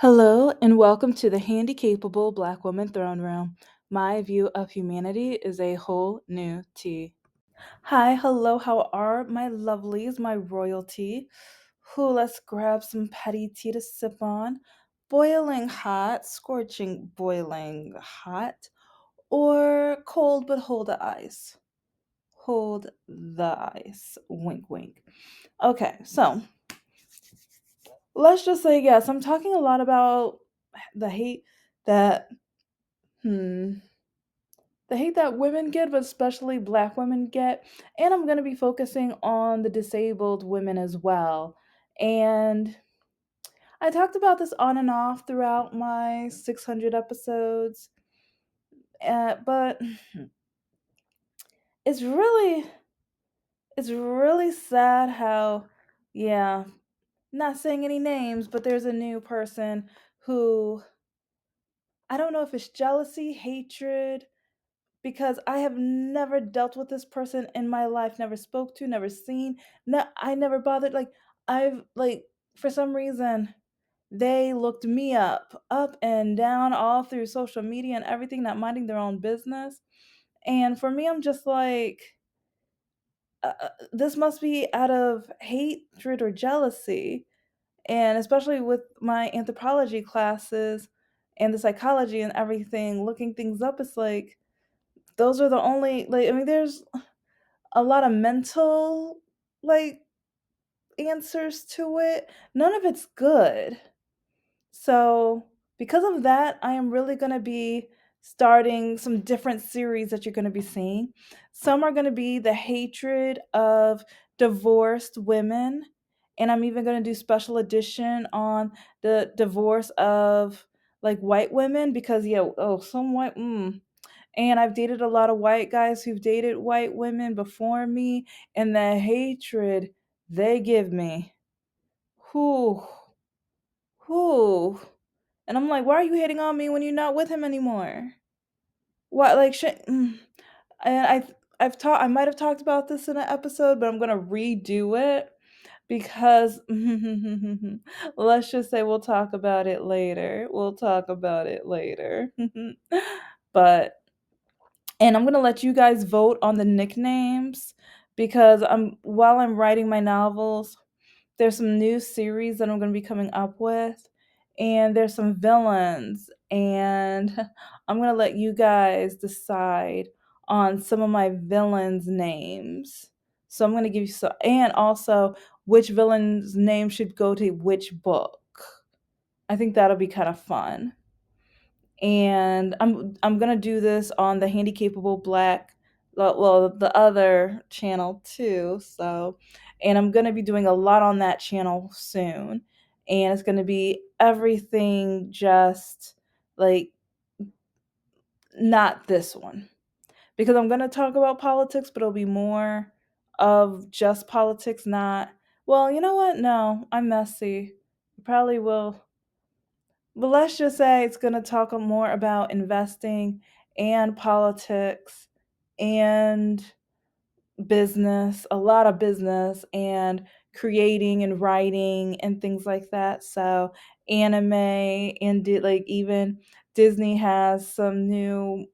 Hello, and welcome to the Handicapable Black Woman Throne Room. My view of humanity is a whole new tea. Hi, hello, how are my lovelies, my royalty? Who, let's grab some petty tea to sip on. Boiling hot, scorching, boiling hot, or cold but hold the ice. Hold the ice. Wink, wink. Okay, so let's just say yes, I'm talking a lot about the hate that Hmm. The hate that women get, but especially black women get. And I'm going to be focusing on the disabled women as well. And I talked about this on and off throughout my 600 episodes. But it's really it's really sad how, yeah, not saying any names, but there's a new person who, I don't know if it's jealousy, hatred, because I have never dealt with this person in my life, never spoke to, never seen. No, I never bothered. I've like for some reason they looked me up and down all through social media and everything, not minding their own business. And for me, I'm just like, this must be out of hatred or jealousy. And especially with my anthropology classes and the psychology and everything, looking things up, it's like those are the only, like, I mean, there's a lot of mental, like, answers to it. None of it's good. So, because of that, I am really going to be starting some different series that you're going to be seeing. Some are going to be the hatred of divorced women, and I'm even going to do special edition on the divorce of like white women because yeah, oh, some white and I've dated a lot of white guys who've dated white women before me, and the hatred they give me. Whew, whew. And I'm like, why are you hating on me when you're not with him anymore? What, like, shit? And I've talked. I might have talked about this in an episode, but I'm gonna redo it because let's just say we'll talk about it later. We'll talk about it later. But and I'm gonna let you guys vote on the nicknames because while I'm writing my novels, there's some new series that I'm gonna be coming up with, and there's some villains, and I'm gonna let you guys decide on some of my villains' names. So I'm gonna give you so, and also which villain's name should go to which book. I think that'll be kind of fun, and I'm gonna do this on the Handicapable Black, well, the other channel too. So, and I'm gonna be doing a lot on that channel soon, and it's gonna be everything just like not this one because I'm gonna talk about politics, but it'll be more of just politics, not. Well, you know what? No, I'm messy. Probably will, but let's just say it's going to talk more about investing and politics and business, a lot of business and creating and writing and things like that. So, anime and like even Disney has some new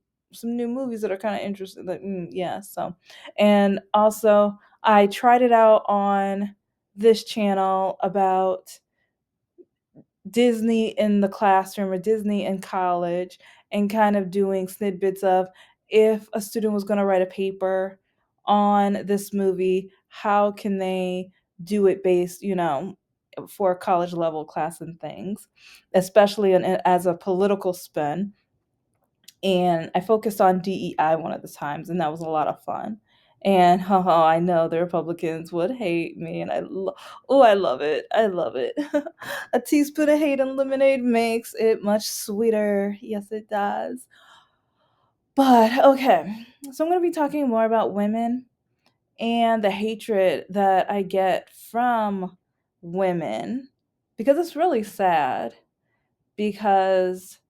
movies that are kind of interesting. Like, yeah, so and also I tried it out on this channel about Disney in the classroom or Disney in college and kind of doing snippets of if a student was going to write a paper on this movie, how can they do it based, for a college level class and things, especially as a political spin. And I focused on DEI one of the times, and that was a lot of fun. And I know the Republicans would hate me, and I love it. I love it. A teaspoon of hate and lemonade makes it much sweeter. Yes, it does. But okay, so I'm going to be talking more about women and the hatred that I get from women because it's really sad. Because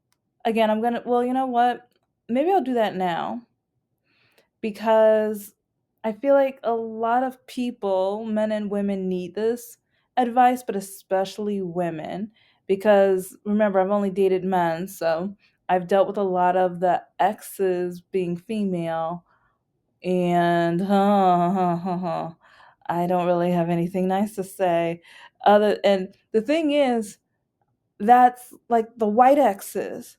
again, well, you know what? Maybe I'll do that now because I feel like a lot of people, men and women, need this advice, but especially women, because remember, I've only dated men, so I've dealt with a lot of the exes being female, and I don't really have anything nice to say. And the thing is, that's like the white exes.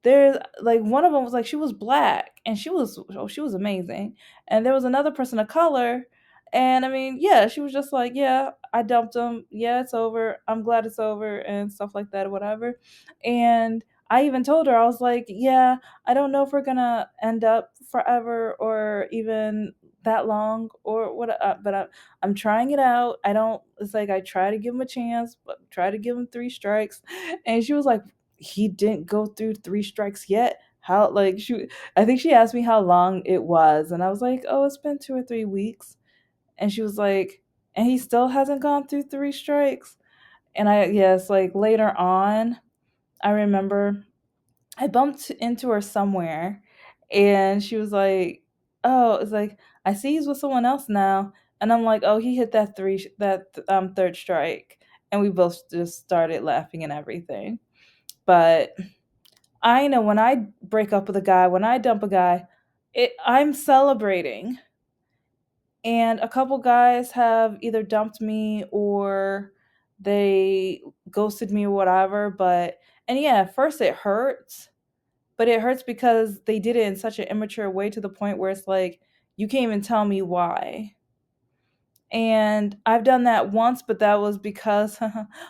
There's like one of them was like she was black and she was amazing, and there was another person of color, and I mean yeah, she was just like, yeah, I dumped him, yeah, it's over, I'm glad it's over and stuff like that or whatever. And I even told her, I was like, yeah, I don't know if we're gonna end up forever or even that long or what, but I'm trying it out. I don't, it's like I try to give him a chance, but try to give him three strikes. And she was like, he didn't go through three strikes yet. How, like, she, I think she asked me how long it was, and I was like, oh, it's been 2 or 3 weeks. And she was like, and he still hasn't gone through three strikes. And I, yes, like later on, I remember I bumped into her somewhere, and she was like, oh, it's like, I see he's with someone else now. And I'm like, oh, he hit that third strike. And we both just started laughing and everything. But I know when I break up with a guy, when I dump a guy, I'm celebrating. And a couple guys have either dumped me or they ghosted me or whatever. But, and yeah, at first it hurts, but it hurts because they did it in such an immature way to the point where it's like, you can't even tell me why. And I've done that once, but that was because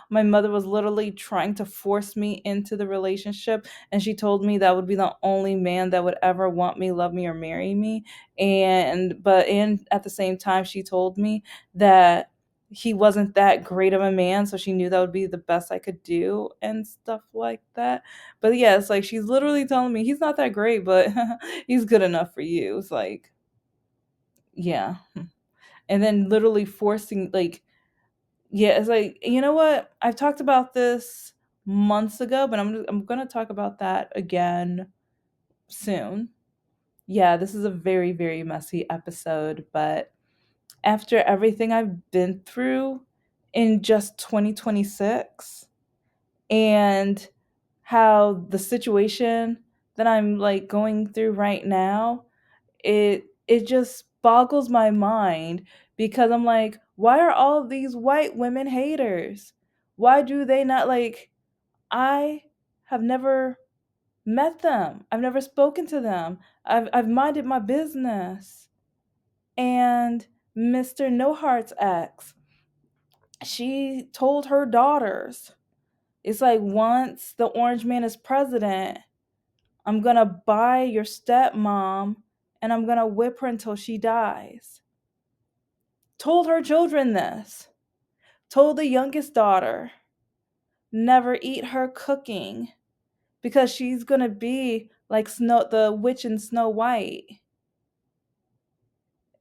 my mother was literally trying to force me into the relationship. And she told me that would be the only man that would ever want me, love me, or marry me. And at the same time, she told me that he wasn't that great of a man. So she knew that would be the best I could do and stuff like that. But yeah, it's like she's literally telling me he's not that great, but he's good enough for you. It's like, yeah. And then literally forcing, like, yeah, it's like, you know what, I've talked about this months ago, but I'm gonna talk about that again soon. Yeah, this is a very, very messy episode, but after everything I've been through in just 2026, and how the situation that I'm like going through right now, it just boggles my mind, because I'm like, why are all of these white women haters? Why do they not, like, I have never met them. I've never spoken to them. I've minded my business. And Mr. No Heart's ex, she told her daughters, it's like, once the orange man is president, I'm gonna buy your stepmom and I'm gonna whip her until she dies. Told her children this. Told the youngest daughter, never eat her cooking because she's gonna be like the witch in Snow White.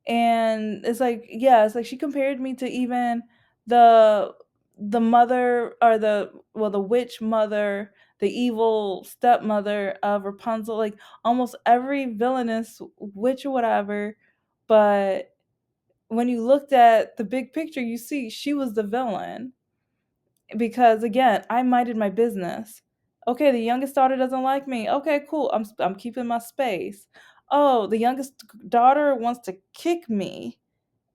And it's like, yeah, it's like she compared me to even the the mother, or the witch mother, the evil stepmother of Rapunzel, like almost every villainous witch or whatever. But when you looked at the big picture, you see she was the villain, because again, I minded my business. Okay, the youngest daughter doesn't like me. Okay, cool. I'm keeping my space. Oh, the youngest daughter wants to kick me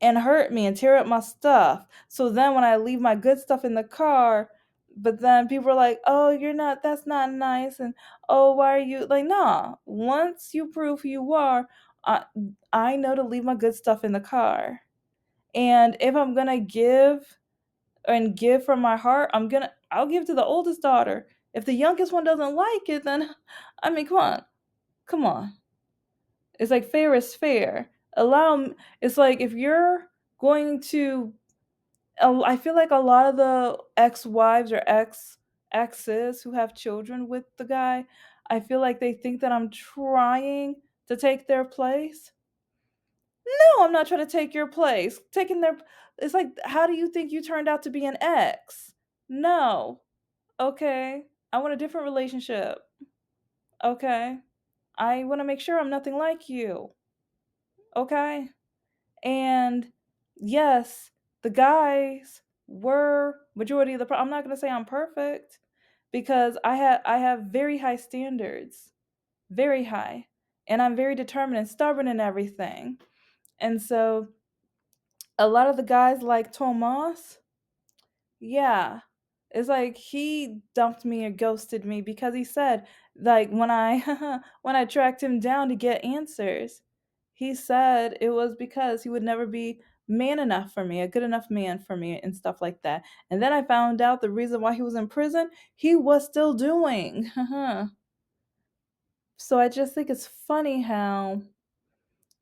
and hurt me and tear up my stuff. So then when I leave my good stuff in the car, but then people are like, "Oh, you're not, that's not nice." And, "Oh, why are you like, nah, once you prove who you are, I I know to leave my good stuff in the car. And if I'm going to give and give from my heart, I'll give to the oldest daughter. If the youngest one doesn't like it, then I mean, come on. Come on. It's like fair is fair. It's like if you're going to, I feel like a lot of the ex-wives or exes who have children with the guy, I feel like they think that I'm trying to take their place. No, I'm not trying to take your place. Taking their, it's like, how do you think you turned out to be an ex? No. Okay. I want a different relationship. Okay. I want to make sure I'm nothing like you. Okay. And yes, the guys were majority of the I'm not going to say I'm perfect. because I have very high standards, very high, and I'm very determined and stubborn and everything. And so a lot of the guys like Tomas, yeah, it's like he dumped me or ghosted me because he said, like, when I when I tracked him down to get answers, he said it was because he would never be man enough for me, a good enough man for me and stuff like that. And then I found out the reason why he was in prison, he was still doing. So I just think it's funny how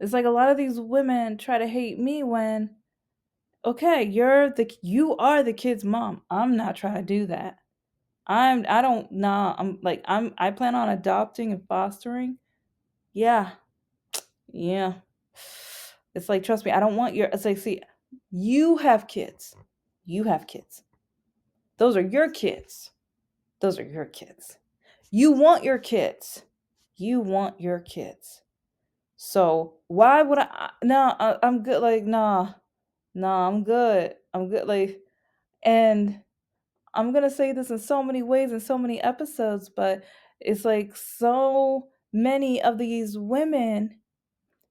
it's like a lot of these women try to hate me when, okay, you are the kid's mom. I'm not trying to do that. I don't nah, I plan on adopting and fostering. Yeah. Yeah. It's like, trust me, I don't want your it's like, see, you have kids. You have kids. Those are your kids. Those are your kids. You want your kids. You want your kids. So why would no, I'm good, like, nah. Nah, I'm good. I'm good, like, and I'm gonna say this in so many ways in so many episodes, but it's like so many of these women,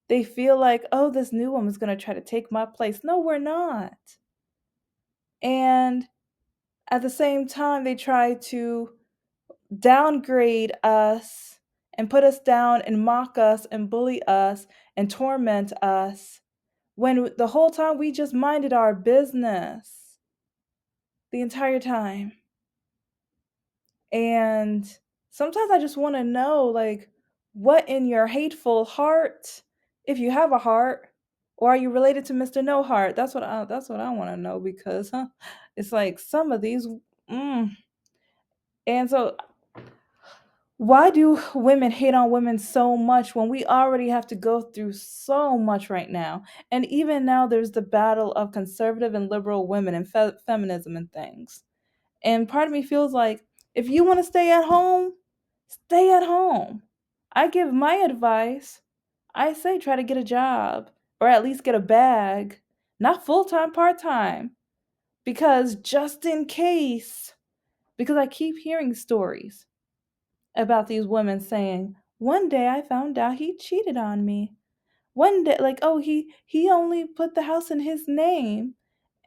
they feel like, oh, this new woman's gonna try to take my place. No, we're not. And at the same time, they try to downgrade us and put us down and mock us and bully us and torment us when the whole time we just minded our business the entire time. And sometimes I just want to know, like, what in your hateful heart, if you have a heart, or are you related to Mr. No Heart? That's what I want to know because it's like some of these mm. And so why do women hate on women so much when we already have to go through so much right now? And even now there's the battle of conservative and liberal women and feminism and things. And part of me feels like if you want to stay at home, stay at home. I give my advice. I say try to get a job or at least get a bag, not full time, part time, because just in case, because I keep hearing stories about these women saying, one day I found out he cheated on me. One day, like, oh, he only put the house in his name,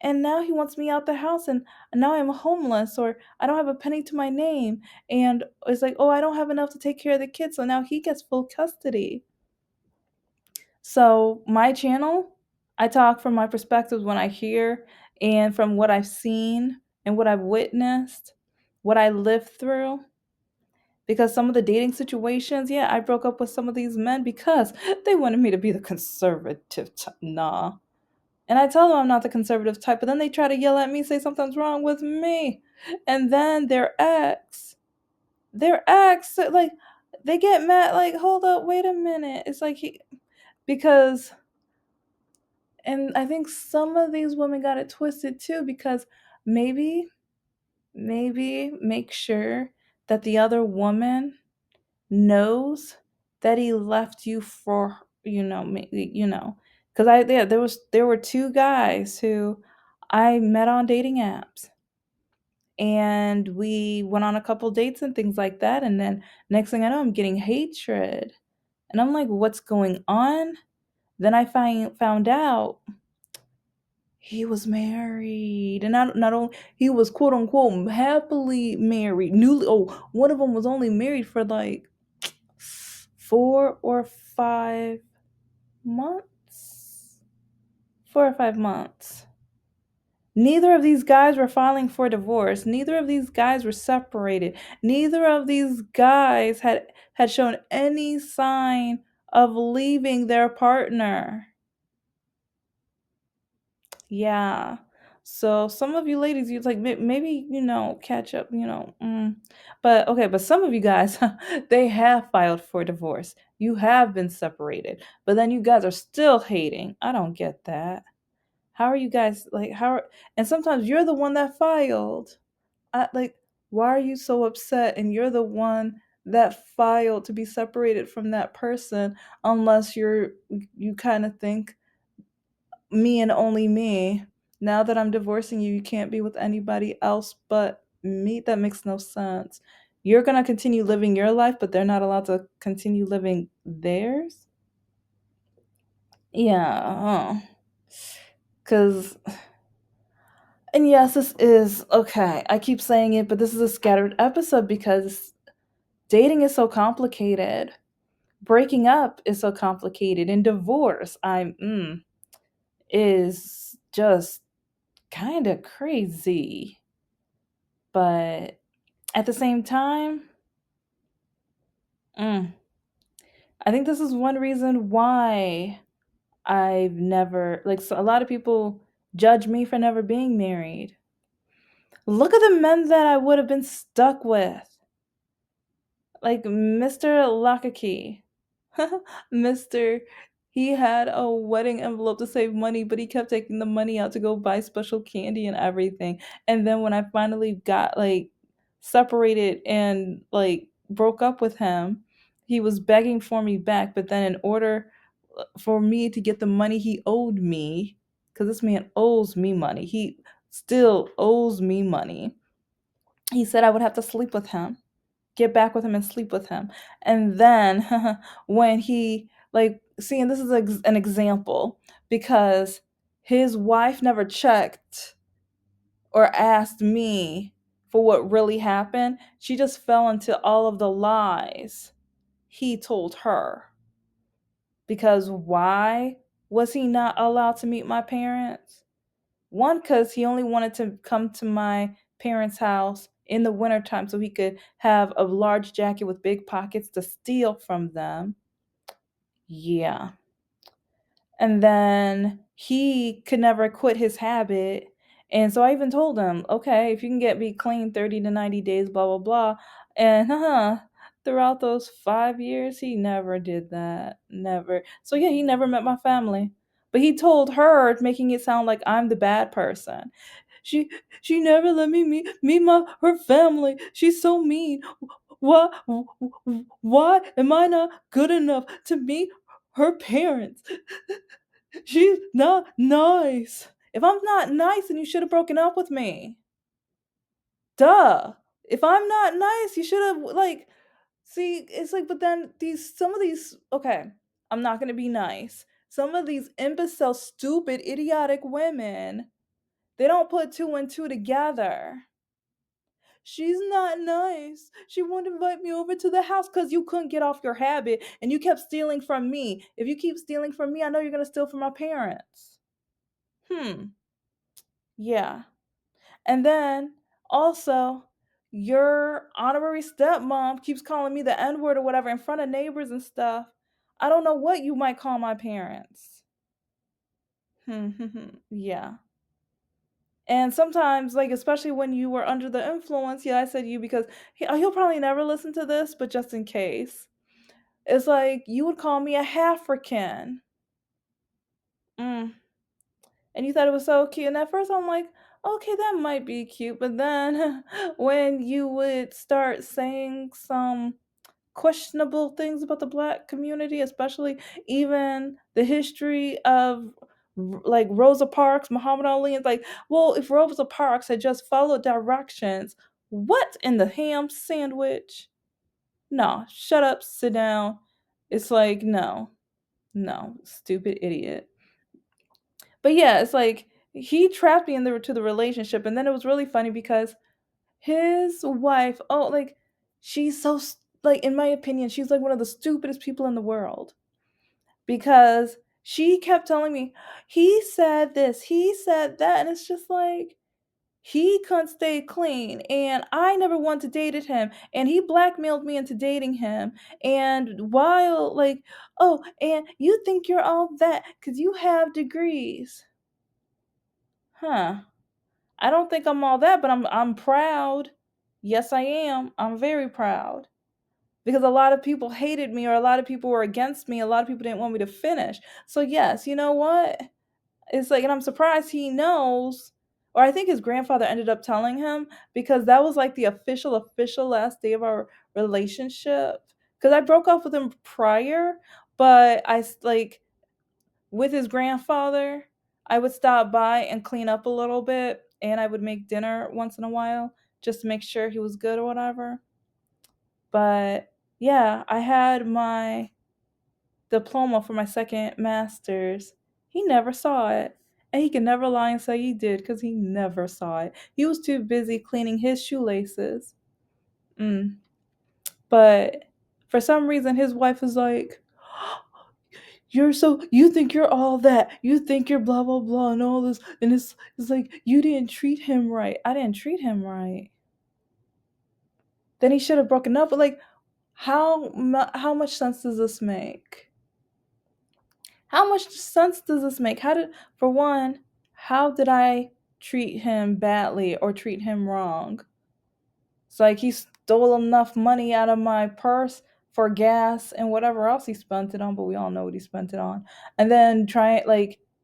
and now he wants me out the house, and now I'm homeless, or I don't have a penny to my name, and it's like, oh, I don't have enough to take care of the kids, so now he gets full custody. So my channel, I talk from my perspectives when I hear and from what I've seen and what I've witnessed, what I lived through. Because some of the dating situations, yeah, I broke up with some of these men because they wanted me to be the conservative type. Nah. And I tell them I'm not the conservative type, but then they try to yell at me, say something's wrong with me. And then their ex, like, they get mad, like, hold up, wait a minute. It's like because, and I think some of these women got it twisted too, because maybe, maybe make sure that the other woman knows that he left you for, because there were two guys who I met on dating apps, and we went on a couple dates and things like that, and then next thing I know I'm getting hatred, and I'm like, what's going on? Then I found out he was married, and not only he was quote unquote happily married, newly. Oh, one of them was only married for like 4 or 5 months. 4 or 5 months. Neither of these guys were filing for divorce. Neither of these guys were separated. Neither of these guys had shown any sign of leaving their partner. Yeah. So some of you ladies, you like maybe catch up, But okay, but some of you guys, they have filed for divorce. You have been separated, but then you guys are still hating. I don't get that. How are you guys like? And sometimes you're the one that filed. Like, why are you so upset? And you're the one that filed to be separated from that person, unless you kind of think me and only me. Now that I'm divorcing you, you can't be with anybody else but meet? That makes no sense. You're gonna continue living your life, but they're not allowed to continue living theirs. Yeah, because and yes, this is okay. I keep saying it, but this is a scattered episode because dating is so complicated. Breaking up is so complicated, and divorce, is just kind of crazy. But at the same time, mm, I think this is one reason why I've never like so a lot of people judge me for never being married. Look at the men that I would have been stuck with. Like Mr. Lakaki. Mr. He had a wedding envelope to save money, but he kept taking the money out to go buy special candy and everything. And then when I finally got like separated and like broke up with him, he was begging for me back. But then in order for me to get the money he owed me, because this man owes me money, he still owes me money. He said I would have to sleep with him, get back with him and sleep with him. And then when he like see, and this is an example because his wife never checked or asked me for what really happened. She just fell into all of the lies he told her. Because why was he not allowed to meet my parents? One, because he only wanted to come to my parents' house in the wintertime so he could have a large jacket with big pockets to steal from them. Yeah. And then he could never quit his habit. And so I even told him, okay, if you can get me clean 30 to 90 days, blah, blah, blah. And throughout those 5 years, he never did that. Never. So yeah, he never met my family. But he told her, making it sound like I'm the bad person. She she never let me meet my her family. She's so mean. Why why am I not good enough to meet her parents? She's not nice. If I'm not nice, then you should have broken up with me. Duh. If I'm not nice, you should have like see, it's like but then these some of these okay, I'm not gonna be nice. Some of these imbecile, stupid, idiotic women, they don't put two and two together. She's not nice. She won't invite me over to the house because you couldn't get off your habit and you kept stealing from me. If you keep stealing from me, I know you're gonna steal from my parents. Hmm. Yeah. And then also, your honorary stepmom keeps calling me the N word or whatever in front of neighbors and stuff. I don't know what you might call my parents. Yeah. And sometimes, like, especially when you were under the influence, yeah, I said you because he'll probably never listen to this, but just in case. It's like you would call me a African. Mm. And you thought it was so cute. And at first I'm like, okay, that might be cute. But then when you would start saying some questionable things about the black community, especially even the history of like Rosa Parks, Muhammad Ali, it's like, well, if Rosa Parks had just followed directions, what in the ham sandwich? No, shut up, sit down. It's like, no, no, stupid idiot. But yeah, it's like he trapped me to the relationship, and then it was really funny because his wife, oh, like she's so like in my opinion, she's like one of the stupidest people in the world because she kept telling me he said this, he said that, and it's just like he couldn't stay clean and I never once dated him and he blackmailed me into dating him and while like oh and you think you're all that because you have degrees. Huh. I don't think I'm all that, but I'm proud. Yes, I am. I'm very proud. Because a lot of people hated me or a lot of people were against me. A lot of people didn't want me to finish. So yes, you know what? It's like and I'm surprised he knows or I think his grandfather ended up telling him because that was like the official last day of our relationship. Cuz I broke up with him prior, but like with his grandfather, I would stop by and clean up a little bit and I would make dinner once in a while. just to make sure he was good or whatever. But yeah, I had my diploma for my second master's. He never saw it. And he can never lie and say he did because he never saw it. He was too busy cleaning his shoelaces. Mm. But for some reason, his wife is like, you think you're all that. You think you're blah, blah, blah, and all this. And it's like, you didn't treat him right. I didn't treat him right. Then he should have broken up. But like, how much sense does this make? How much sense does this make? For one, how did I treat him badly or treat him wrong? It's like he stole enough money out of my purse for gas and whatever else he spent it on, but we all know what he spent it on. And then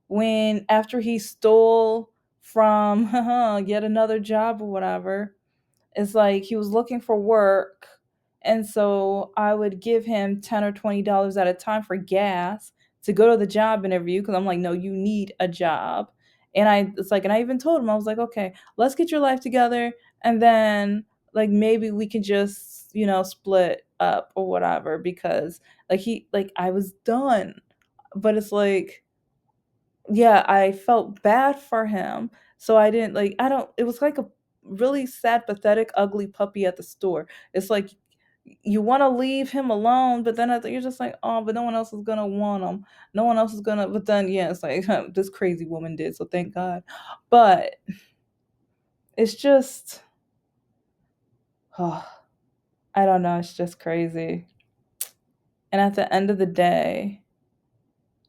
when after he stole from yet another job or whatever, it's like he was looking for work, and so I would give him $10 or $20 at a time for gas to go to the job interview because I'm like, no, you need a job. And I even told him, I was like, okay, let's get your life together, and then like maybe we can just split up or whatever, because I was done. But it's like, yeah, I felt bad for him. So I didn't like I don't it was like a really sad, pathetic, ugly puppy at the store. It's like you want to leave him alone, but then you're just like, oh, but no one else is gonna want him. No one else is gonna. But then, yeah, it's like this crazy woman did, so thank God. But it's just, oh, I don't know. It's just crazy. And at the end of the day,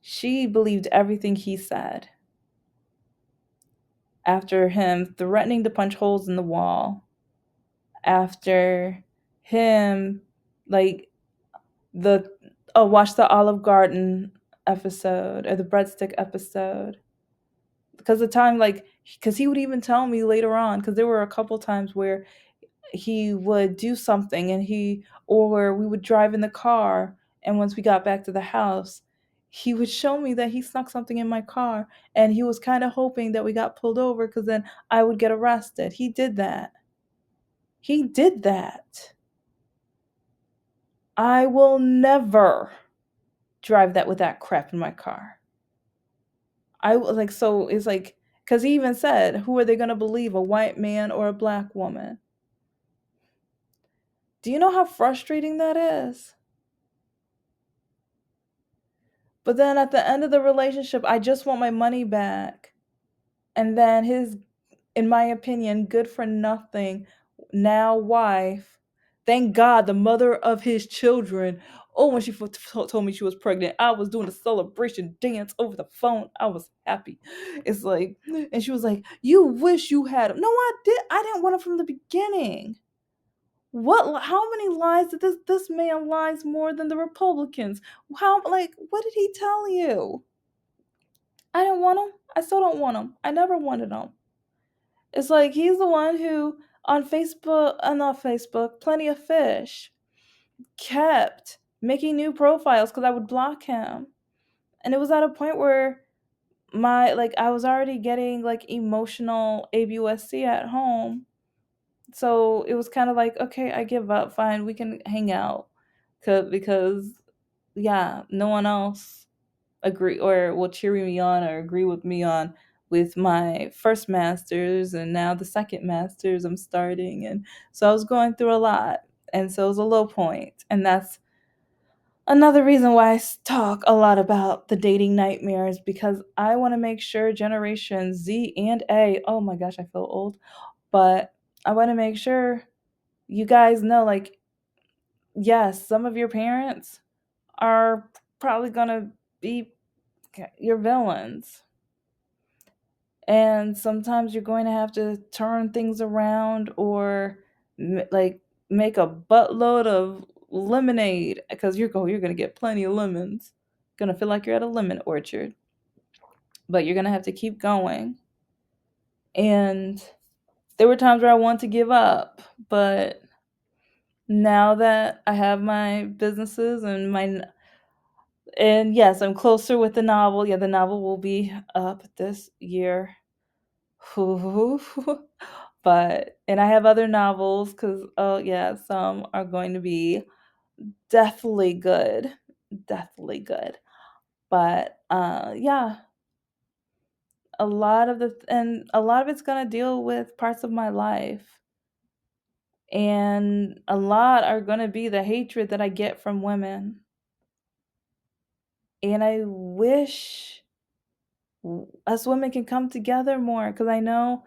she believed everything he said after him threatening to punch holes in the wall, after him like the watch the Olive Garden episode or the breadstick episode, because the time because he would even tell me later on, because there were a couple times where he would do something and we would drive in the car, and once we got back to the house he would show me that he snuck something in my car, and he was kind of hoping that we got pulled over because then I would get arrested. He did that. I will never drive that with that crap in my car. I was like, so it's like, because he even said, who are they going to believe, a white man or a black woman? Do you know how frustrating that is? But then at the end of the relationship, I just want my money back. And then his, in my opinion, good for nothing now wife, thank God, the mother of his children. Oh, when she told me she was pregnant, I was doing a celebration dance over the phone. I was happy. It's like, and she was like, "You wish you had him." No, I did. I didn't want him from the beginning. What? How many lies did this man lies more than the Republicans? What did he tell you? I didn't want him. I still don't want him. I never wanted him. It's like he's the one who on Facebook, not Facebook, Plenty of Fish, kept making new profiles because I would block him. And it was at a point where I was already getting like emotional ABUSC at home. So it was kind of like, okay, I give up. Fine, we can hang out. Because yeah, no one else agree or will cheer me on or agree with me on with my first masters, and now the second masters I'm starting. And so I was going through a lot, and so it was a low point. And that's another reason why I talk a lot about the dating nightmares, because I want to make sure generation Z and A, oh my gosh, I feel old, but I want to make sure you guys know, like, yes, some of your parents are probably going to be your villains. And sometimes you're going to have to turn things around or make a buttload of lemonade, because you're going to get plenty of lemons. Going to feel like you're at a lemon orchard. But you're going to have to keep going. And there were times where I want to give up, but now that I have my businesses and yes, I'm closer with the novel. Yeah, the novel will be up this year. But and I have other novels cuz oh yeah, some are going to be deathly good. Deathly good. But yeah, a lot of it's going to deal with parts of my life. And a lot are going to be the hatred that I get from women. And I wish us women can come together more because I know,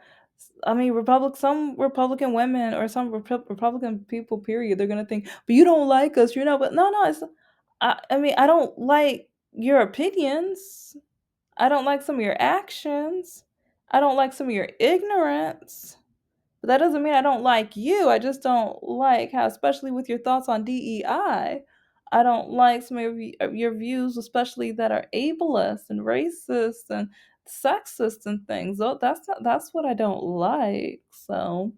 I mean, some Republican women or some Republican people, period, they're gonna think, but you don't like us, you know. But no, no, I mean, I don't like your opinions. I don't like some of your actions. I don't like some of your ignorance. But that doesn't mean I don't like you. I just don't like how, especially with your thoughts on DEI, I don't like some of your views, especially that are ableist and racist and sexist and things. That's what I don't like. So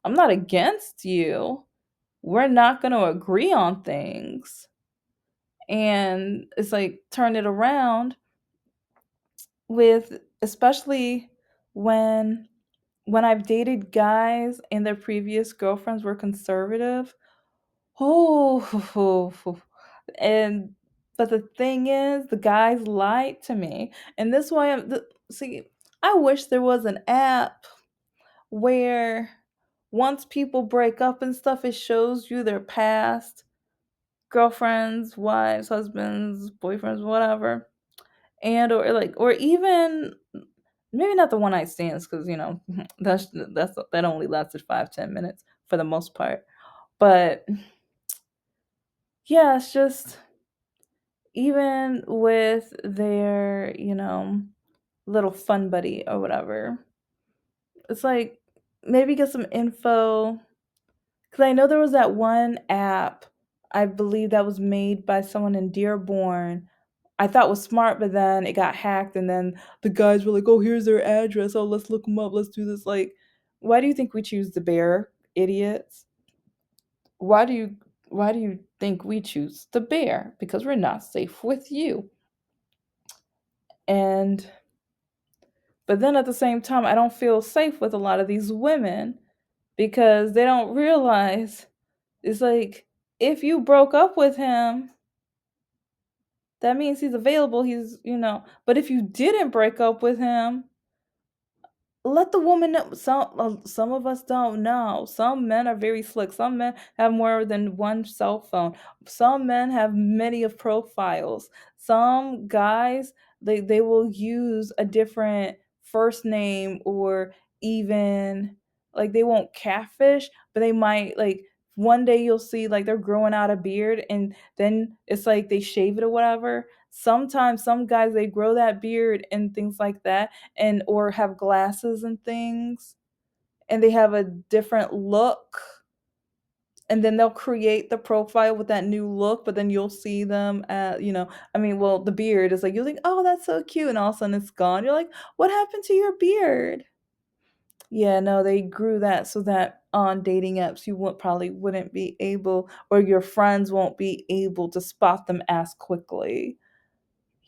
I'm not against you. We're not going to agree on things, and it's like turn it around with, especially when I've dated guys and their previous girlfriends were conservative. Oh, and but the thing is, the guys lied to me, and this why see. I wish there was an app where once people break up and stuff, it shows you their past girlfriends, wives, husbands, boyfriends, whatever, and or like or even maybe not the one night stands because that only lasted 5-10 minutes for the most part. But yeah, it's just even with their little fun buddy or whatever, it's like maybe get some info because I know there was that one app, I believe, that was made by someone in Dearborn. I thought was smart, but then it got hacked, and then the guys were like, "Oh, here's their address. Oh, let's look them up. Let's do this." Like, why do you think we choose the bear, idiots? Why do you think we choose the bear? Because we're not safe with you. And but then at the same time, I don't feel safe with a lot of these women because they don't realize it's like if you broke up with him, that means he's available. But if you didn't break up with him, let the woman know. Some of us don't know. Some men are very slick. Some men have more than one cell phone. Some men have many of profiles. Some guys, they will use a different first name, or even like they won't catfish, but they might like one day you'll see like they're growing out a beard, and then it's like they shave it or whatever. Sometimes some guys, they grow that beard and things like that, and or have glasses and things, and they have a different look, and then they'll create the profile with that new look, but then you'll see them at I mean, well, the beard is like, you'll think, oh, that's so cute, and all of a sudden it's gone. You're like, what happened to your beard? Yeah, no, they grew that so that on dating apps you probably wouldn't be able, or your friends won't be able to spot them as quickly.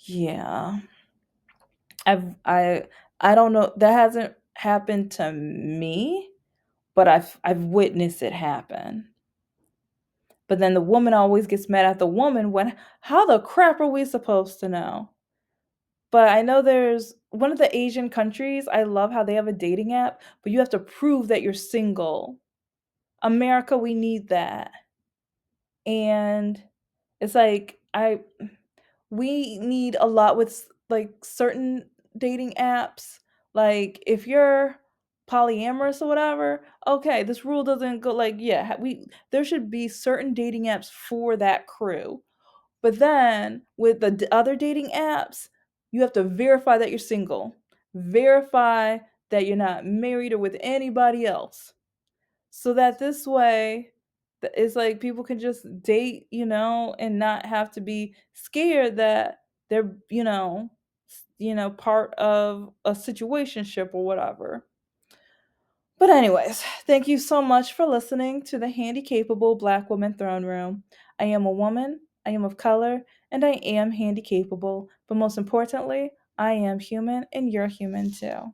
Yeah. I've I don't know, that hasn't happened to me, but I've witnessed it happen. But then the woman always gets mad at the woman when, how the crap are we supposed to know? But I know there's one of the Asian countries, I love how they have a dating app, but you have to prove that you're single. America, we need that. And it's like we need a lot with like certain dating apps. Like if you're polyamorous or whatever, okay, this rule doesn't go like, yeah, we there should be certain dating apps for that crew. But then with the other dating apps, you have to verify that you're single. Verify that you're not married or with anybody else, so that this way it's like people can just date, and not have to be scared that they're, part of a situationship or whatever. But anyways, thank you so much for listening to the Handicapable Black Woman Throne Room. I am a woman, I am of color, and I am handicapable, but most importantly, I am human and you're human too.